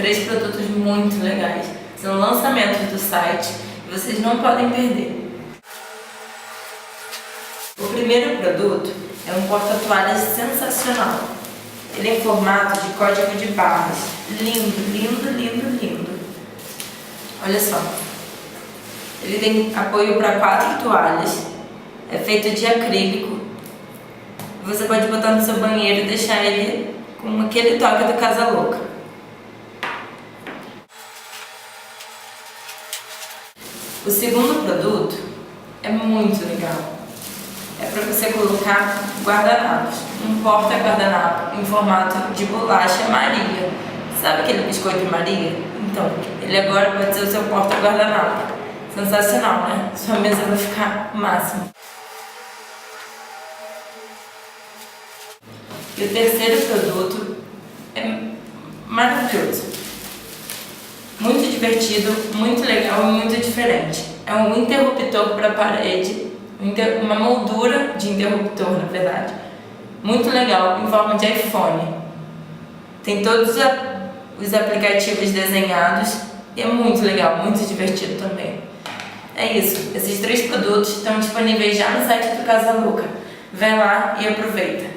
3 produtos muito legais. São lançamentos do site e vocês não podem perder. O primeiro produto é um porta-toalhas sensacional. Ele é em formato de código de barras. Lindo, lindo, lindo, lindo. Olha só. Ele tem apoio para 4 toalhas. É feito de acrílico. Você pode botar no seu banheiro e deixar ele com aquele toque do Casa Louca. O segundo produto é muito legal. É para você colocar guardanapos. Um porta-guardanapo em formato de bolacha Maria. Sabe aquele biscoito Maria? Então, ele agora pode ser o seu porta-guardanapo. Sensacional, né? Sua mesa vai ficar máxima. E o terceiro produto é maravilhoso. Muito divertido, muito legal e muito diferente. É um interruptor para parede, uma moldura de interruptor, na verdade. Muito legal, em forma de iPhone. Tem todos os aplicativos desenhados e é muito legal, muito divertido também. É isso, esses 3 produtos estão disponíveis já no site do Casa Louca. Vai lá e aproveita.